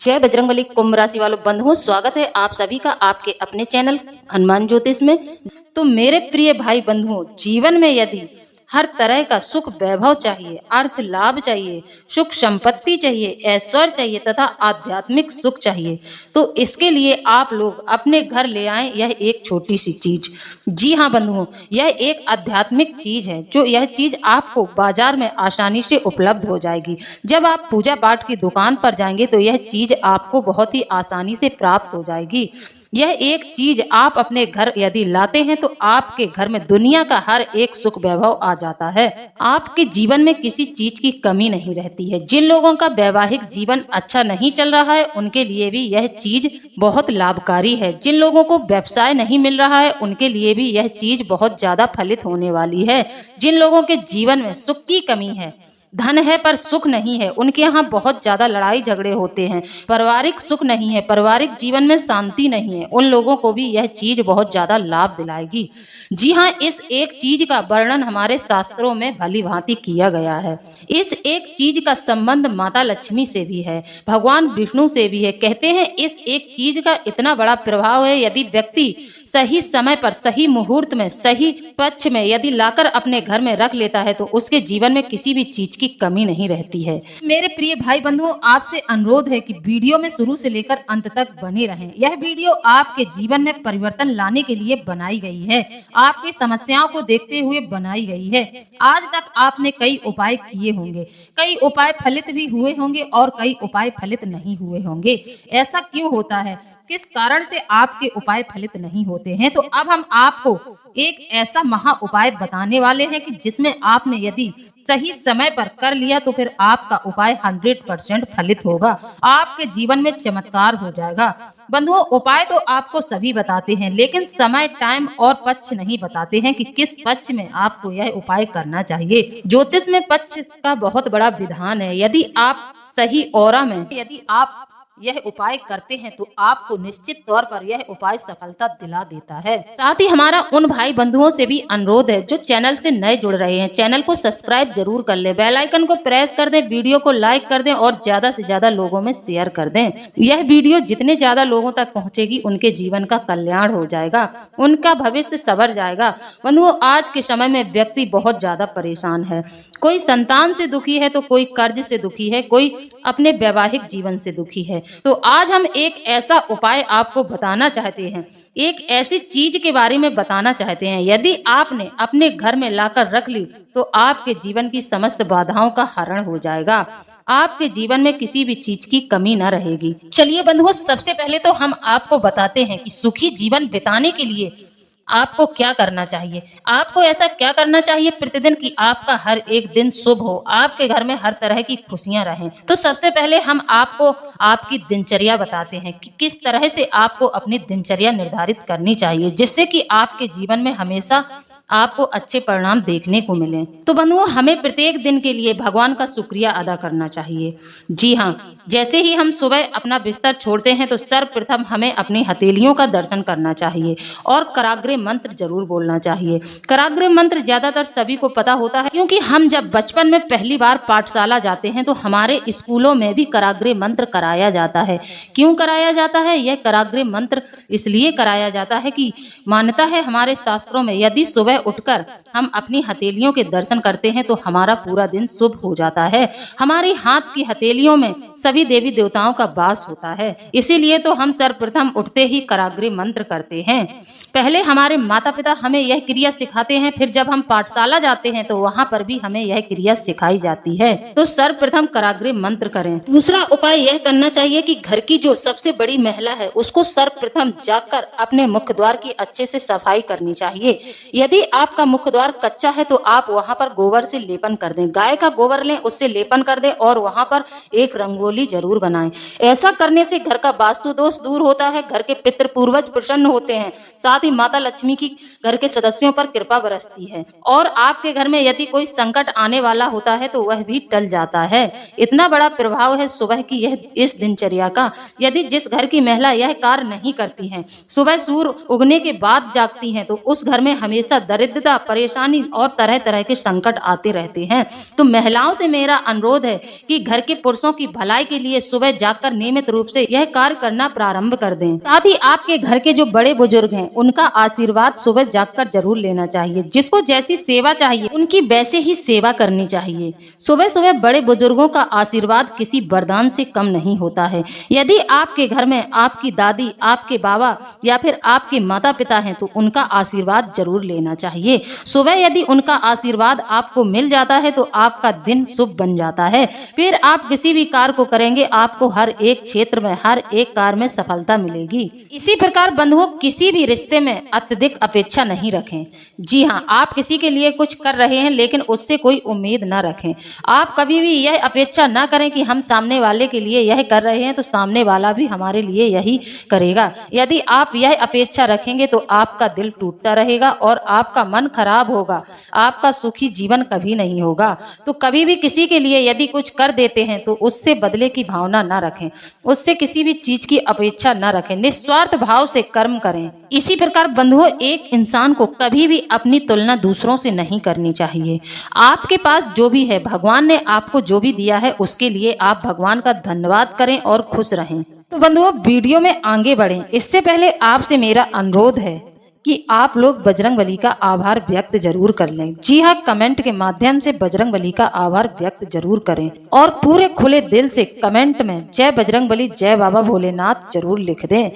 जय बजरंगबली। कुंभ राशि वालों बंधुओं, स्वागत है आप सभी का आपके अपने चैनल हनुमान ज्योतिष में। तो मेरे प्रिय भाई बंधुओं, जीवन में यदि हर तरह का सुख वैभव चाहिए, अर्थ लाभ चाहिए, सुख संपत्ति चाहिए, ऐश्वर्य चाहिए तथा आध्यात्मिक सुख चाहिए, तो इसके लिए आप लोग अपने घर ले आएं यह एक छोटी सी चीज। जी हाँ बंधुओं, यह एक आध्यात्मिक चीज है जो यह चीज आपको बाजार में आसानी से उपलब्ध हो जाएगी। जब आप पूजा पाठ की दुकान पर जाएंगे तो यह चीज आपको बहुत ही आसानी से प्राप्त हो जाएगी। यह एक चीज आप अपने घर यदि लाते हैं तो आपके घर में दुनिया का हर एक सुख वैभव आ जाता है। आपके जीवन में किसी चीज की कमी नहीं रहती है। जिन लोगों का वैवाहिक जीवन अच्छा नहीं चल रहा है उनके लिए भी यह चीज बहुत लाभकारी है। जिन लोगों को व्यवसाय नहीं मिल रहा है उनके लिए भी यह चीज बहुत ज्यादा फलित होने वाली है। जिन लोगों के जीवन में सुख की कमी है, धन है पर सुख नहीं है, उनके यहाँ बहुत ज्यादा लड़ाई झगड़े होते हैं, पारिवारिक सुख नहीं है, पारिवारिक जीवन में शांति नहीं है, उन लोगों को भी यह चीज बहुत ज्यादा लाभ दिलाएगी। जी हाँ, इस एक चीज का वर्णन हमारे शास्त्रों में भली भांति किया गया है। इस एक चीज का संबंध माता लक्ष्मी से भी है, भगवान विष्णु से भी है। कहते हैं इस एक चीज का इतना बड़ा प्रभाव है, यदि व्यक्ति सही समय पर, सही मुहूर्त में, सही पक्ष में यदि लाकर अपने घर में रख लेता है तो उसके जीवन में किसी भी चीज की कमी नहीं रहती है। मेरे प्रिय भाई बंधुओं, आपसे अनुरोध है कि वीडियो में शुरू से लेकर अंत तक बने रहें। यह वीडियो आपके जीवन में परिवर्तन लाने के लिए बनाई गई है, आपकी समस्याओं को देखते हुए बनाई गई है। आज तक आपने कई उपाय किए होंगे, कई उपाय फलित भी हुए होंगे और कई उपाय फलित नहीं हुए होंगे। ऐसा क्यों होता है, किस कारण से आपके उपाय फलित नहीं होते हैं? तो अब हम आपको एक ऐसा महा उपाय बताने वाले हैं कि जिसमें आपने यदि सही समय पर कर लिया तो फिर आपका उपाय 100% फलित होगा, आपके जीवन में चमत्कार हो जाएगा। बंधुओं, उपाय तो आपको सभी बताते हैं, लेकिन समय, टाइम और पक्ष नहीं बताते हैं कि किस पक्ष में आपको यह उपाय करना चाहिए। ज्योतिष में पक्ष का बहुत बड़ा विधान है। यदि आप सही औरा में यदि आप यह उपाय करते हैं तो आपको निश्चित तौर पर यह उपाय सफलता दिला देता है। साथ ही हमारा उन भाई बंधुओं से भी अनुरोध है जो चैनल से नए जुड़ रहे हैं, चैनल को सब्सक्राइब जरूर कर लें, बेल आइकन को प्रेस कर दें, वीडियो को लाइक कर दें और ज्यादा से ज्यादा लोगों में शेयर कर दें। यह वीडियो जितने ज्यादा लोगों तक पहुंचेगी उनके जीवन का कल्याण हो जाएगा, उनका भविष्य संवर जाएगा। बंधुओं, आज के समय में व्यक्ति बहुत ज्यादा परेशान है। कोई संतान से दुखी है तो कोई कर्ज से दुखी है, कोई अपने वैवाहिक जीवन से दुखी है। तो आज हम एक ऐसा उपाय आपको बताना चाहते हैं, एक ऐसी चीज के बारे में बताना चाहते हैं, यदि आपने अपने घर में लाकर रख ली तो आपके जीवन की समस्त बाधाओं का हरण हो जाएगा, आपके जीवन में किसी भी चीज की कमी न रहेगी। चलिए बंधुओं, सबसे पहले तो हम आपको बताते हैं कि सुखी जीवन बिताने के लिए आपको क्या करना चाहिए। आपको ऐसा क्या करना चाहिए प्रतिदिन कि आपका हर एक दिन शुभ हो, आपके घर में हर तरह की खुशियां रहें। तो सबसे पहले हम आपको आपकी दिनचर्या बताते हैं कि किस तरह से आपको अपनी दिनचर्या निर्धारित करनी चाहिए, जिससे कि आपके जीवन में हमेशा आपको अच्छे परिणाम देखने को मिले। तो बंधुओं, हमें प्रत्येक दिन के लिए भगवान का शुक्रिया अदा करना चाहिए। जी हाँ, जैसे ही हम सुबह अपना बिस्तर छोड़ते हैं तो सर्वप्रथम हमें अपनी हथेलियों का दर्शन करना चाहिए और कराग्रे मंत्र जरूर बोलना चाहिए। कराग्रे मंत्र ज्यादातर सभी को पता होता है, क्योंकि हम जब बचपन में पहली बार पाठशाला जाते हैं तो हमारे स्कूलों में भी कराग्रे मंत्र कराया जाता है। क्यों कराया जाता है? यह कराग्रे मंत्र इसलिए कराया जाता है कि मान्यता है हमारे शास्त्रों में, यदि सुबह उठकर हम अपनी हथेलियों के दर्शन करते हैं तो हमारा पूरा दिन शुभ हो जाता है। हमारी हाथ की हथेलियों में सभी देवी देवताओं का वास होता है, इसीलिए तो हम सर्वप्रथम उठते ही कराग्रे मंत्र करते हैं। पहले हमारे माता पिता हमें यह क्रिया सिखाते हैं, फिर जब हम पाठशाला जाते हैं तो वहां पर भी हमें यह क्रिया सिखाई जाती है। तो सर्वप्रथम कराग्रे मंत्र करें। दूसरा उपाय यह करना चाहिए कि घर की जो सबसे बड़ी महिला है उसको सर्वप्रथम जाकर अपने मुख्य द्वार की अच्छे से सफाई करनी चाहिए। यदि आपका मुख्य द्वार कच्चा है तो आप वहां पर गोबर से लेपन कर दें, गाय का गोबर लें, उससे लेपन कर दें और वहां पर एक रंगोली जरूर बनाएं। ऐसा करने से घर का वास्तु दोष दूर होता है, घर के पितृ पूर्वज प्रसन्न होते हैं, साथ ही माता लक्ष्मी की घर के सदस्यों पर कृपा बरसती है और आपके घर में यदि कोई संकट आने वाला होता है तो वह भी टल जाता है। इतना बड़ा प्रभाव है सुबह की यह इस दिनचर्या का। यदि जिस घर की महिला यह कार्य नहीं करती हैं, सुबह सूर्य उगने के बाद जागती हैं, तो उस घर में हमेशा दरिद्रता, परेशानी और तरह तरह के संकट आते रहते हैं। तो महिलाओं से मेरा अनुरोध है कि घर के पुरुषों की भलाई के लिए सुबह जागकर नियमित रूप से यह कार्य करना प्रारंभ कर दें। साथ ही आपके घर के जो बड़े बुजुर्ग हैं उनका आशीर्वाद सुबह जागकर जरूर लेना चाहिए। जिसको जैसी सेवा चाहिए उनकी वैसे ही सेवा करनी चाहिए। सुबह सुबह बड़े बुजुर्गों का आशीर्वाद किसी वरदान से कम नहीं होता है। यदि आपके घर में आपकी दादी, आपके बाबा या फिर आपके माता पिता हैं तो उनका आशीर्वाद जरूर लेना चाहिए। सुबह यदि उनका आशीर्वाद आपको मिल जाता है तो आपका दिन शुभ बन जाता है। फिर आप किसी भी कार्य को करेंगे आपको हर एक क्षेत्र में, हर एक कार्य में सफलता मिलेगी। इसी प्रकार बंधुओं, किसी भी रिश्ते में अत्यधिक अपेक्षा नहीं रखें। जी हाँ, आप किसी के लिए कुछ कर रहे हैं लेकिन उससे कोई उम्मीद न रखें। आप कभी भी यह अपेक्षा न करें कि हम सामने वाले के लिए यह कर रहे हैं तो सामने वाला भी हमारे लिए यही करेगा। यदि आप यह अपेक्षा रखेंगे तो आपका दिल टूटता रहेगा और आपका मन खराब होगा, आपका सुखी जीवन कभी नहीं होगा। तो कभी भी किसी के लिए यदि कुछ कर देते हैं तो उससे बदले की भावना न रखें, उससे किसी भी चीज की अपेक्षा न रखें, निस्वार्थ भाव से कर्म करें। इसी प्रकार बंधुओं, एक इंसान को कभी भी अपनी तुलना दूसरों से नहीं करनी चाहिए। आपके पास जो भी है, भगवान ने आपको जो भी दिया है उसके लिए आप भगवान का धन्यवाद करें और खुश रहें। तो बंधुओं, वीडियो में आगे बढ़ें इससे पहले आपसे मेरा अनुरोध है कि आप लोग बजरंगबली का आभार व्यक्त जरूर कर लें। जी हाँ, कमेंट के माध्यम से बजरंगबली का आभार व्यक्त जरूर करें और पूरे खुले दिल से कमेंट में जय बजरंगबली, जय बाबा भोलेनाथ जरूर लिख दें।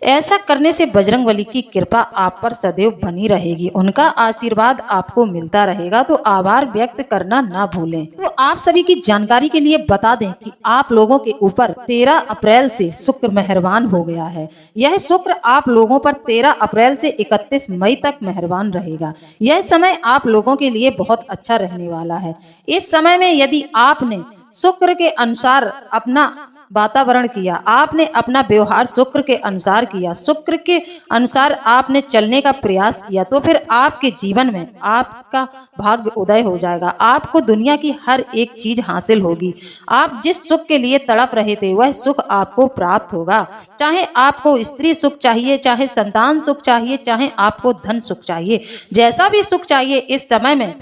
ऐसा करने से बजरंगबली की कृपा आप पर सदैव बनी रहेगी, उनका आशीर्वाद आपको मिलता रहेगा। तो आभार व्यक्त करना ना भूलें। तो आप सभी की जानकारी के लिए बता दें कि आप लोगों के ऊपर 13 अप्रैल से शुक्र मेहरबान हो गया है। यह शुक्र आप लोगों पर 13 अप्रैल से 31 मई तक मेहरबान रहेगा। यह समय आप लोगों के लिए बहुत अच्छा रहने वाला है। इस समय में यदि आपने शुक्र के अनुसार अपना वातावरण किया, आपने अपना व्यवहार शुक्र के अनुसार किया, शुक्र के अनुसार आपने चलने का प्रयास किया, तो फिर आपके जीवन में आपका भाग्य उदय हो जाएगा। आपको दुनिया की हर एक चीज हासिल होगी। आप जिस सुख के लिए तड़प रहे थे वह सुख आपको प्राप्त होगा। चाहे आपको स्त्री सुख चाहिए, चाहे संतान सुख चाहिए, चाहे आपको धन सुख चाहिए, जैसा भी सुख चाहिए इस समय में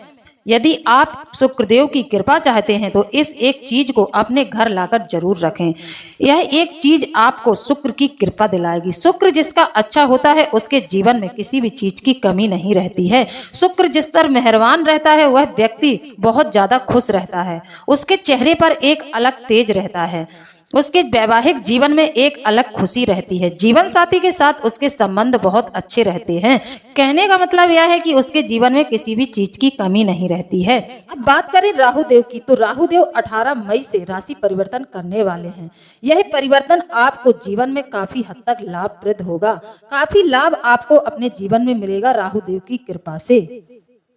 यदि आप शुक्रदेव की कृपा चाहते हैं तो इस एक चीज को अपने घर लाकर जरूर रखें। यह एक चीज आपको शुक्र की कृपा दिलाएगी। शुक्र जिसका अच्छा होता है उसके जीवन में किसी भी चीज की कमी नहीं रहती है। शुक्र जिस पर मेहरबान रहता है वह व्यक्ति बहुत ज्यादा खुश रहता है, उसके चेहरे पर एक अलग तेज रहता है, उसके वैवाहिक जीवन में एक अलग खुशी रहती है, जीवन साथी के साथ उसके संबंध बहुत अच्छे रहते हैं। कहने का मतलब यह है कि उसके जीवन में किसी भी चीज की कमी नहीं रहती है। अब बात करें राहु देव की, तो राहु देव 18 मई से राशि परिवर्तन करने वाले हैं। यह परिवर्तन आपको जीवन में काफी हद तक लाभप्रद होगा। काफी लाभ आपको अपने जीवन में मिलेगा राहु देव की कृपा से।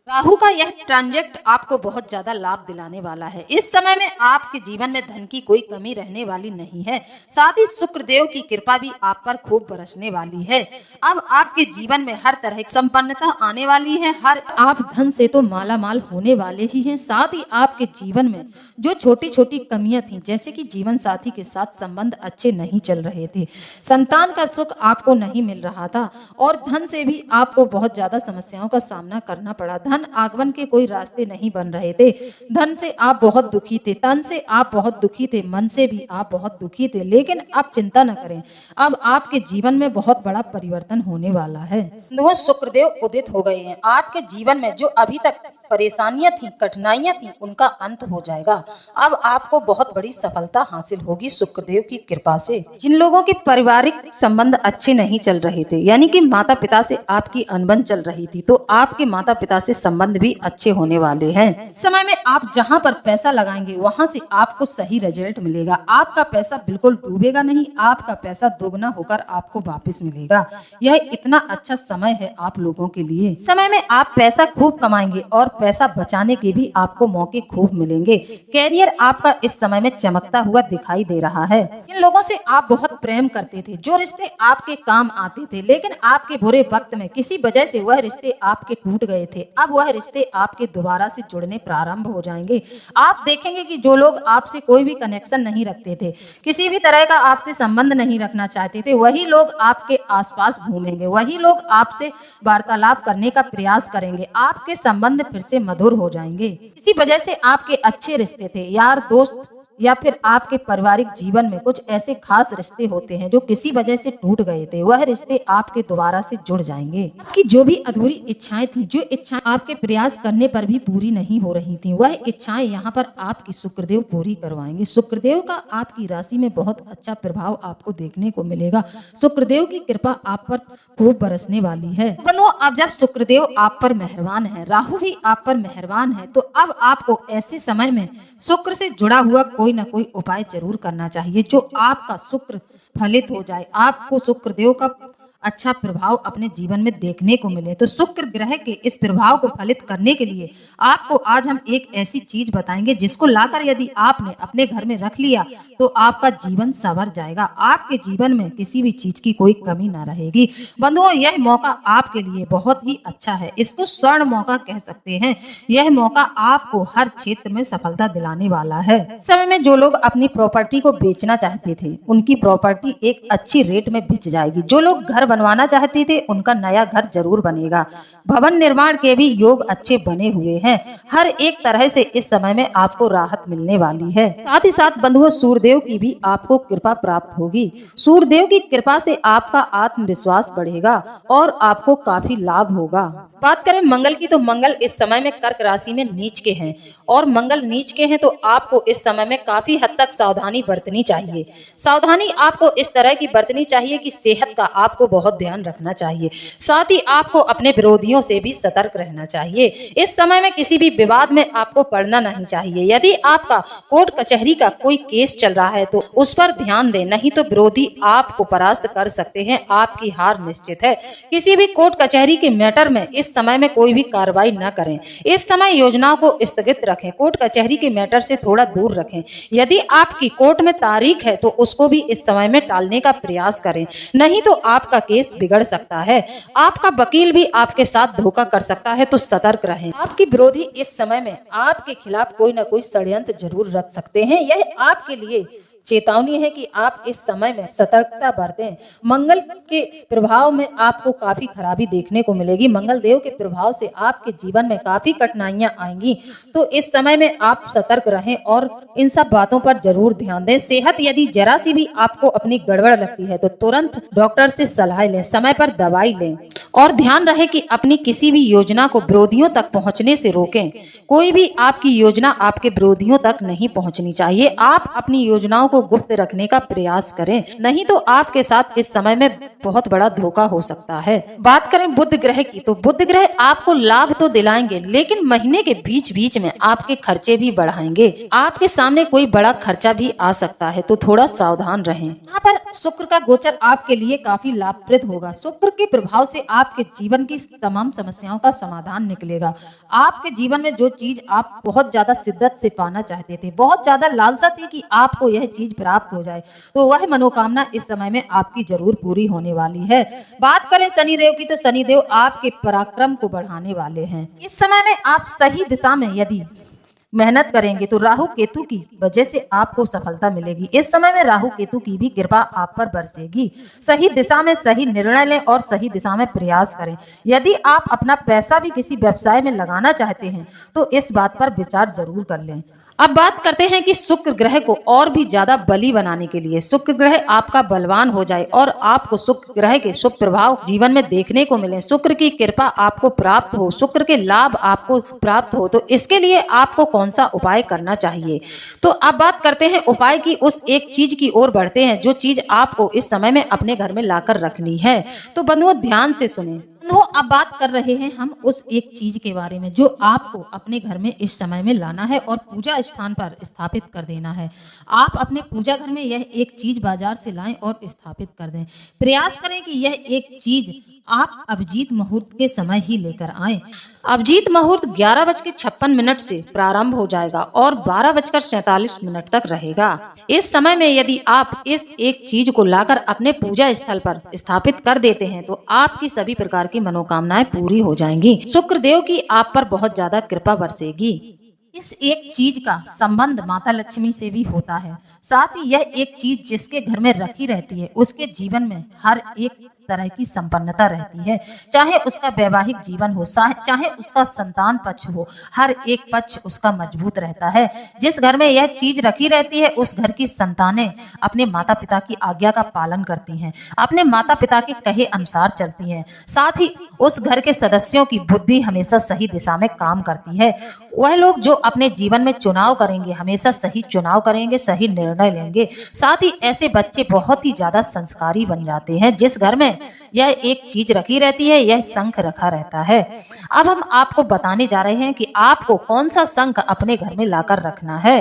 राहु का यह ट्रांजेक्ट आपको बहुत ज्यादा लाभ दिलाने वाला है। इस समय में आपके जीवन में धन की कोई कमी रहने वाली नहीं है। साथ ही शुक्रदेव की कृपा भी आप पर खूब बरसने वाली है। अब आपके जीवन में हर तरह की संपन्नता आने वाली है। हर आप धन से तो माला माल होने वाले ही हैं। साथ ही आपके जीवन में जो छोटी छोटी कमियां थी, जैसे कि जीवन साथी के साथ संबंध अच्छे नहीं चल रहे थे, संतान का सुख आपको नहीं मिल रहा था और धन से भी आपको बहुत ज्यादा समस्याओं का सामना करना पड़ा। धन आगमन के कोई रास्ते नहीं बन रहे थे। धन से आप बहुत दुखी थे, तन से आप बहुत दुखी थे, मन से भी आप बहुत दुखी थे। लेकिन आप चिंता न करें, अब आपके जीवन में बहुत बड़ा परिवर्तन होने वाला है। वो शुक्रदेव उदित हो गए हैं। आपके जीवन में जो अभी तक परेशानियां थी, कठिनाइयां थी, उनका अंत हो जाएगा। अब आपको बहुत बड़ी सफलता हासिल होगी शुक्रदेव की कृपा से। जिन लोगों के पारिवारिक संबंध अच्छे नहीं चल रहे थे, यानी कि माता पिता से आपकी अनबन चल रही थी, तो आपके माता पिता से संबंध भी अच्छे होने वाले हैं। इस समय में आप जहां पर पैसा लगाएंगे वहां से आपको सही रिजल्ट मिलेगा। आपका पैसा बिल्कुल डूबेगा नहीं, आपका पैसा दोगुना होकर आपको वापस मिलेगा। यह इतना अच्छा समय है आप लोगों के लिए। समय में आप पैसा खूब कमाएंगे और पैसा बचाने के भी आपको मौके खूब मिलेंगे। कैरियर आपका इस समय में चमकता हुआ दिखाई दे रहा है। इन लोगों से आप बहुत प्रेम करते थे, जो रिश्ते आपके काम आते थे, लेकिन आपके बुरे वक्त में किसी वजह से वह रिश्ते आपके टूट गए थे। अब अब वह रिश्ते आपके दोबारा से जुड़ने प्रारंभ हो जाएंगे। आप देखेंगे कि जो लोग आपसे कोई भी कनेक्शन नहीं रखते थे, किसी भी तरह का आपसे संबंध नहीं रखना चाहते थे, वही लोग आपके आसपास घूमेंगे, वही लोग आपसे वार्तालाप करने का प्रयास करेंगे। आपके संबंध फिर से मधुर हो जाएंगे। इसी वजह से आपके अच्छे रिश्ते थे, यार दोस्त या फिर आपके पारिवारिक जीवन में कुछ ऐसे खास रिश्ते होते हैं जो किसी वजह से टूट गए थे, वह रिश्ते आपके दोबारा से जुड़ जाएंगे। आपकी जो भी अधूरी इच्छाएं थी, जो इच्छाएं आपके प्रयास करने पर भी पूरी नहीं हो रही थी, वह इच्छाएं यहाँ पर आपकी शुक्रदेव पूरी करवाएंगे। शुक्रदेव का आपकी राशि में बहुत अच्छा प्रभाव आपको देखने को मिलेगा। शुक्रदेव की कृपा आप पर खूब बरसने वाली है। तो बंधुओं, अब जब शुक्रदेव आप पर मेहरबान है, राहु भी आप पर मेहरबान है, तो अब आपको ऐसे समय में शुक्र से जुड़ा हुआ कोई न कोई उपाय जरूर करना चाहिए जो आपका शुक्र फलित हो जाए, आपको शुक्रदेव का अच्छा प्रभाव अपने जीवन में देखने को मिले। तो शुक्र ग्रह के इस प्रभाव को फलित करने के लिए आपको आज हम एक ऐसी चीज बताएंगे जिसको लाकर यदि आपने अपने घर में रख लिया तो आपका जीवन संवर जाएगा, आपके जीवन में किसी भी चीज की कोई कमी ना रहेगी। बंधुओं, यह मौका आपके लिए बहुत ही अच्छा है, इसको स्वर्ण मौका कह सकते हैं। यह मौका आपको हर क्षेत्र में सफलता दिलाने वाला है। इस समय में जो लोग अपनी प्रॉपर्टी को बेचना चाहते थे, उनकी प्रॉपर्टी एक अच्छी रेट में बिक जाएगी। जो लोग घर बनवाना चाहते थे, उनका नया घर जरूर बनेगा। भवन निर्माण के भी योग अच्छे बने हुए हैं। हर एक तरह से इस समय में आपको राहत मिलने वाली है। साथ ही साथ बंधुओं, सूर्यदेव की भी आपको कृपा प्राप्त होगी। सूर्यदेव की कृपा से आपका आत्मविश्वास बढ़ेगा और आपको काफी लाभ होगा। बात करें मंगल की, तो मंगल इस समय में कर्क राशि में नीच के हैं, और मंगल नीच के हैं तो आपको इस समय में काफी हद तक सावधानी बरतनी चाहिए। सावधानी आपको इस तरह की बरतनी चाहिए कि सेहत का आपको बहुत ध्यान रखना चाहिए। साथ ही आपको अपने विरोधियों से भी सतर्क रहना चाहिए। इस समय में किसी भी विवाद में आपको पड़ना नहीं चाहिए। यदि आपका कोर्ट कचहरी का कोई केस चल रहा है तो उस पर ध्यान दें, नहीं तो विरोधी आपको परास्त कर सकते हैं, आपकी हार निश्चित है। किसी भी कोर्ट कचहरी के मैटर में इस समय में कोई भी कार्रवाई न करें। इस समय योजनाओं को स्थगित रखें, कोर्ट कचहरी के मैटर से थोड़ा दूर रखें। यदि आपकी कोर्ट में तारीख है तो उसको भी इस समय में टालने का प्रयास करें, नहीं तो आपका केस बिगड़ सकता है। आपका वकील भी आपके साथ धोखा कर सकता है, तो सतर्क रहें। आपके विरोधी इस समय में आपके खिलाफ कोई न कोई षड्यंत्र जरूर रख सकते हैं। यह आपके लिए चेतावनी है कि आप इस समय में सतर्कता बरतें। मंगल के प्रभाव में आपको काफी खराबी देखने को मिलेगी। मंगल देव के प्रभाव से आपके जीवन में काफी कठिनाइयां आएंगी, तो इस समय में आप सतर्क रहें और इन सब बातों पर जरूर ध्यान दें। सेहत यदि जरा सी भी आपको अपनी गड़बड़ लगती है तो तुरंत डॉक्टर से सलाह लें, समय पर दवाई लें, और ध्यान रहे कि अपनी किसी भी योजना को विरोधियों तक पहुंचने से रोकें। कोई भी आपकी योजना आपके विरोधियों तक नहीं पहुंचनी चाहिए। आप अपनी योजनाओं को गुप्त रखने का प्रयास करें, नहीं तो आपके साथ इस समय में बहुत बड़ा धोखा हो सकता है। बात करें बुध ग्रह की, तो बुध ग्रह आपको लाभ तो दिलाएंगे, लेकिन महीने के बीच बीच में आपके खर्चे भी बढ़ाएंगे। आपके सामने कोई बड़ा खर्चा भी आ सकता है, तो थोड़ा सावधान रहें। यहाँ पर शुक्र का गोचर आपके लिए काफी लाभप्रद होगा। शुक्र के प्रभाव से आपके जीवन की तमाम समस्याओं का समाधान निकलेगा। आपके जीवन में जो चीज आप बहुत ज्यादा शिद्दत से पाना चाहते थे, बहुत ज्यादा लालसा थी कि आपको यह चीज प्राप्त हो जाए, तो वह मनोकामना इस समय में आपकी जरूर पूरी होने वाली है। बात करें शनिदेव की, तो शनिदेव आपके पराक्रम को बढ़ाने वाले हैं। इस समय में आप सही दिशा में यदि मेहनत करेंगे तो राहु केतु की वजह से आपको सफलता मिलेगी। इस समय में राहु केतु की भी कृपा आप पर बरसेगी। सही दिशा में सही निर्णय लें और सही दिशा में प्रयास करें। यदि आप अपना पैसा भी किसी व्यवसाय में लगाना चाहते हैं तो इस बात पर विचार जरूर कर लें। अब बात करते हैं कि शुक्र ग्रह को और भी ज्यादा बली बनाने के लिए, शुक्र ग्रह आपका बलवान हो जाए और आपको शुक्र ग्रह के शुभ प्रभाव जीवन में देखने को मिले, शुक्र की कृपा आपको प्राप्त हो, शुक्र के लाभ आपको प्राप्त हो, तो इसके लिए आपको कौन सा उपाय करना चाहिए। तो अब बात करते हैं उपाय की, उस एक चीज की ओर बढ़ते हैं जो चीज आपको इस समय में अपने घर में लाकर रखनी है। तो बंधुओं, ध्यान से सुने। अब बात कर रहे हैं हम उस एक चीज के बारे में जो आपको अपने घर में इस समय में लाना है और पूजा स्थान पर स्थापित कर देना है। आप अपने पूजा घर में यह एक चीज बाजार से लाएं और स्थापित कर दें। प्रयास करें कि यह एक चीज आप अभिजीत मुहूर्त के समय ही लेकर आएं। अभिजीत मुहूर्त 11:56 से प्रारंभ हो जाएगा और 12:47 तक रहेगा। इस समय में यदि आप इस एक चीज को लाकर अपने पूजा स्थल पर स्थापित कर देते हैं तो आपकी सभी प्रकार की आपकी मनोकामनाएं पूरी हो जाएंगी। शुक्रदेव की आप पर बहुत ज्यादा कृपा बरसेगी। इस एक चीज का संबंध माता लक्ष्मी से भी होता है। साथ ही यह एक चीज जिसके घर में रखी रहती है उसके जीवन में हर एक तरह की संपन्नता रहती है। चाहे उसका वैवाहिक जीवन हो, चाहे उसका संतान पक्ष हो, हर एक पक्ष उसका मजबूत रहता है। जिस घर में यह चीज रखी रहती है उस घर की संतानें अपने माता पिता की आज्ञा का पालन करती हैं, अपने माता पिता के कहे अनुसार चलती हैं। साथ ही उस घर के सदस्यों की बुद्धि हमेशा सही दिशा में काम करती है। वह लोग जो अपने जीवन में चुनाव करेंगे हमेशा सही चुनाव करेंगे, सही निर्णय लेंगे। साथ ही ऐसे बच्चे बहुत ही ज्यादा संस्कारी बन जाते हैं। जिस घर में यह एक चीज रखी रहती है, यह शंख रखा रहता है। अब हम आपको बताने जा रहे हैं कि आपको कौन सा शंख अपने घर में लाकर रखना है।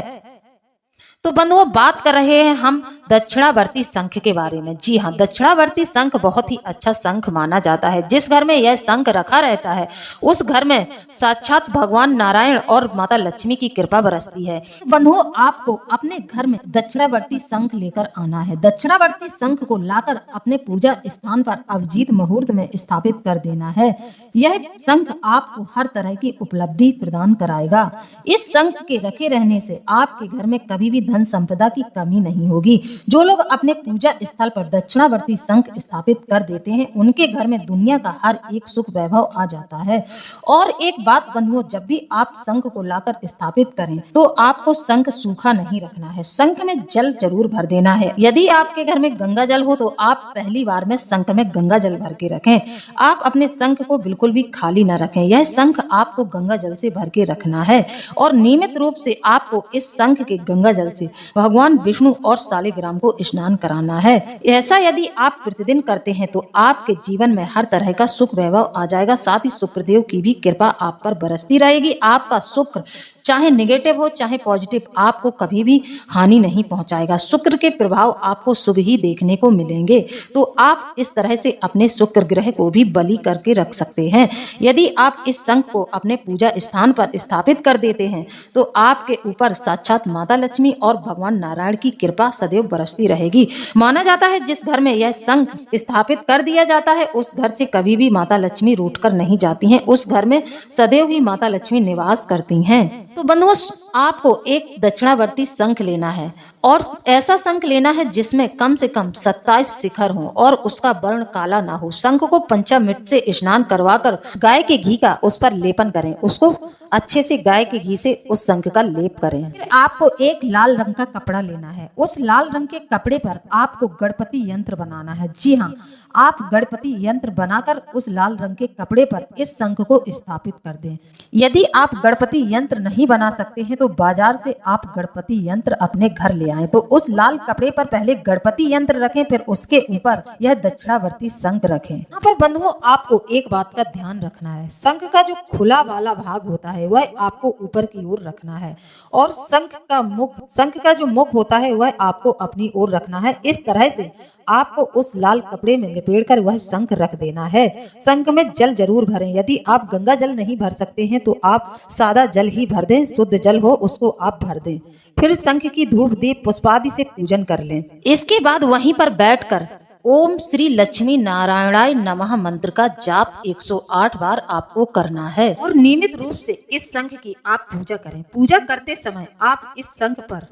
तो बंधुओं, बात कर रहे हैं हम दक्षिणावर्ती शंख के बारे में। जी हाँ, दक्षिणावर्ती शंख बहुत ही अच्छा शंख माना जाता है। जिस घर में यह शंख रखा रहता है उस घर में साक्षात भगवान नारायण और माता लक्ष्मी की कृपा बरसती है। बंधुओं, आपको अपने घर में दक्षिणावर्ती शंख लेकर आना है। दक्षिणावर्ती शंख को लाकर अपने पूजा स्थान पर अभिजीत मुहूर्त में स्थापित कर देना है। यह शंख आपको हर तरह की उपलब्धि प्रदान कराएगा। इस शंख के रखे रहने से आपके घर में कभी भी धन संपदा की कमी नहीं होगी। जो लोग अपने पूजा स्थल पर दक्षिणावर्ती शंख स्थापित कर देते हैं उनके घर में दुनिया का हर एक सुख वैभव आ जाता है। और एक बात बंधुओं, जब भी आप शंख को लाकर स्थापित करें तो आपको शंख सूखा नहीं रखना है, शंख में जल जरूर भर देना है। यदि आपके घर में गंगा जल हो तो आप पहली बार में शंख में गंगा जल भर के रखें। आप अपने शंख को बिल्कुल भी खाली न रखें। यह शंख आपको गंगा जल से भर के रखना है और नियमित रूप से आपको इस शंख के गंगा जल से भगवान विष्णु और शालिग्राम को स्नान कराना है। ऐसा यदि आप प्रतिदिन करते हैं तो आपके जीवन में हर तरह का सुख वैभव आ जाएगा। साथ ही शुक्रदेव की भी कृपा आप पर बरसती रहेगी। आपका शुक्र चाहे नेगेटिव हो चाहे पॉजिटिव आपको कभी भी हानि नहीं पहुंचाएगा। शुक्र के प्रभाव आपको शुभ ही देखने को मिलेंगे। तो आप इस तरह से अपने शुक्र ग्रह को भी बलि करके रख सकते हैं। यदि आप इस शंख को अपने पूजा स्थान पर स्थापित कर देते हैं तो आपके ऊपर साक्षात माता लक्ष्मी और भगवान नारायण की कृपा सदैव बरसती रहेगी। माना जाता है जिस घर में यह शंख स्थापित कर दिया जाता है उस घर से कभी भी माता लक्ष्मी रूठकर नहीं जाती हैं। उस घर में सदैव ही माता लक्ष्मी निवास करती हैं। तो बंधुओं, आपको एक दक्षिणावर्ती शंख लेना है और ऐसा शंख लेना है जिसमें कम से कम 27 शिखर हों और उसका वर्ण काला ना हो। शंख को पंचामृत से स्नान करवाकर गाय के घी का उस पर लेपन करें। उसको अच्छे से गाय के घी से उस शंख का लेप करें। फिर आपको एक लाल रंग का कपड़ा लेना है। उस लाल रंग के कपड़े पर आपको गणपति यंत्र बनाना है। जी हाँ, आप गणपति यंत्र बनाकर उस लाल रंग के कपड़े पर इस शंख को स्थापित कर दें। यदि आप गणपति यंत्र नहीं बना सकते हैं तो बाजार से आप गणपति यंत्र अपने घर ले आए। तो उस लाल कपड़े पर पहले गणपति यंत्र रखें, फिर उसके ऊपर यह दक्षिणावर्ती शंख रखें। यहाँ पर बंधुओं, आपको एक बात का ध्यान रखना है। शंख का जो खुला वाला भाग होता है वह आपको ऊपर की ओर रखना है और शंख का जो मुख होता है वह आपको अपनी ओर रखना है। इस तरह से आपको उस लाल कपड़े में लपेटकर वह शंख रख देना है। शंख में जल जरूर भरें। यदि आप गंगा जल नहीं भर सकते हैं तो आप सादा जल ही भर दें, शुद्ध जल हो उसको आप भर दें। फिर शंख की धूप दीप पुष्पादि से पूजन कर लें। इसके बाद वहीं पर बैठकर ओम श्री लक्ष्मी नारायणाय नमः मंत्र का जाप 108 बार आपको करना है और नियमित रूप से इस शंख की आप पूजा करें। पूजा करते समय आप इस शंख पर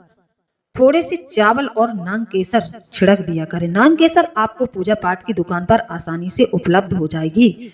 थोड़े से चावल और नांग केसर छिड़क दिया करें। नांग केसर आपको पूजा पाठ की दुकान पर आसानी से उपलब्ध हो जाएगी।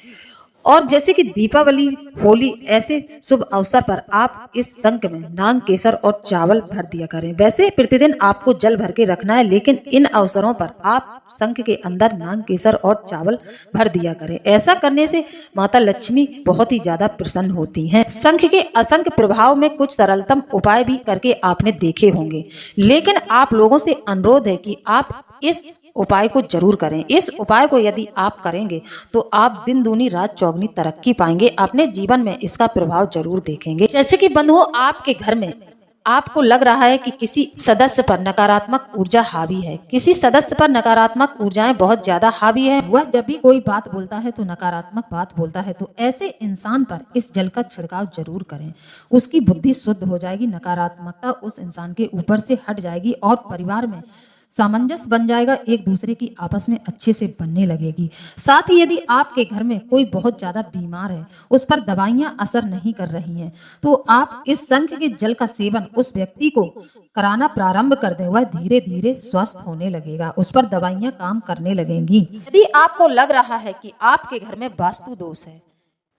और जैसे कि दीपावली, होली ऐसे शुभ अवसर पर आप इस शंख में नांग केसर और चावल भर दिया करें। वैसे प्रतिदिन आपको जल भर के रखना है, लेकिन इन अवसरों पर आप शंख के अंदर नांग केसर और चावल भर दिया करें। ऐसा करने से माता लक्ष्मी बहुत ही ज्यादा प्रसन्न होती हैं। शंख के असंख्य प्रभाव में कुछ सरलतम उपाय भी करके आपने देखे होंगे, लेकिन आप लोगों से अनुरोध है कि आप इस उपाय को जरूर करें। इस उपाय को यदि आप करेंगे तो आप दिन दूनी रात चौगनी तरक्की पाएंगे। अपने जीवन में इसका प्रभाव जरूर देखेंगे। जैसे कि बंधुओं, आपके घर में आपको लग रहा है कि किसी सदस्य पर नकारात्मक ऊर्जा हावी है, किसी सदस्य पर नकारात्मक ऊर्जाएं बहुत ज्यादा हावी है, वह जब भी कोई बात बोलता है तो नकारात्मक बात बोलता है, तो ऐसे इंसान पर इस जल का छिड़काव जरूर करें। उसकी बुद्धि शुद्ध हो जाएगी, नकारात्मकता उस इंसान के ऊपर से हट जाएगी और परिवार में सामंजस्य बन जाएगा, एक दूसरे की आपस में अच्छे से बनने लगेगी। साथ ही यदि आपके घर में कोई बहुत ज्यादा बीमार है, उस पर दवाइयां असर नहीं कर रही हैं, तो आप इस शंख के जल का सेवन उस व्यक्ति को कराना प्रारंभ कर दें, वह धीरे धीरे स्वस्थ होने लगेगा, उस पर दवाइयां काम करने लगेंगी। यदि आपको लग रहा है कि आपके घर में वास्तु दोष है,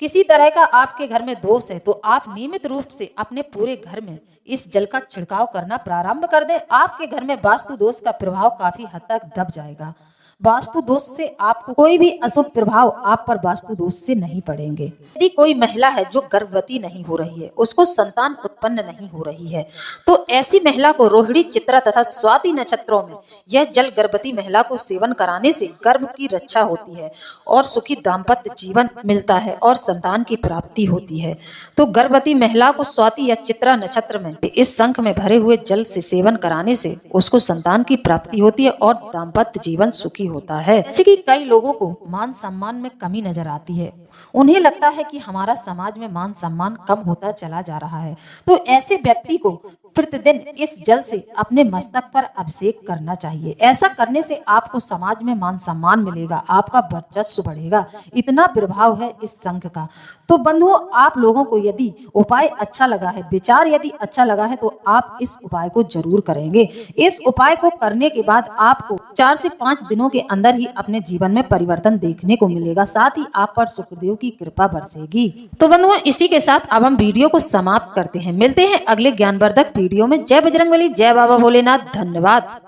किसी तरह का आपके घर में दोष है, तो आप नियमित रूप से अपने पूरे घर में इस जल का छिड़काव करना प्रारंभ कर दें। आपके घर में वास्तु दोष का प्रभाव काफी हद तक दब जाएगा। वास्तु दोष से आपको कोई भी अशुभ प्रभाव आप पर वास्तु दोष से नहीं पड़ेंगे। यदि कोई महिला है जो गर्भवती नहीं हो रही है, उसको संतान उत्पन्न नहीं हो रही है, तो ऐसी महिला को रोहिणी, चित्रा तथा स्वाति नक्षत्रों में यह जल गर्भवती महिला को सेवन कराने से गर्भ की रक्षा होती है और सुखी दाम्पत्य जीवन मिलता है और संतान की प्राप्ति होती है। तो गर्भवती महिला को स्वाति या चित्रा नक्षत्र में इस शंख में भरे हुए जल से सेवन कराने से उसको संतान की प्राप्ति होती है और दाम्पत्य जीवन सुखी होता है। जैसे कि कई लोगों को मान सम्मान में कमी नजर आती है, उन्हें लगता है कि हमारा समाज में मान सम्मान कम होता चला जा रहा है, तो ऐसे व्यक्ति को प्रतिदिन इस जल से अपने मस्तक पर अभिषेक करना चाहिए। ऐसा करने से आपको समाज में मान सम्मान मिलेगा, आपका वर्चस्व बढ़ेगा, इतना प्रभाव है इस शंख का। तो बंधुओं, आप लोगों को यदि उपाय अच्छा लगा है, विचार यदि अच्छा लगा है, तो आप इस उपाय को जरूर करेंगे। इस उपाय को करने के बाद आपको 4 से 5 दिनों के अंदर ही अपने जीवन में परिवर्तन देखने को मिलेगा, साथ ही आप पर सुखदेव की कृपा बरसेगी। तो बंधुओं, इसी के साथ अब हम वीडियो को समाप्त करते हैं। मिलते हैं अगले ज्ञानवर्धक वीडियो में। जय बजरंगबली, जय बाबा भोलेनाथ, धन्यवाद।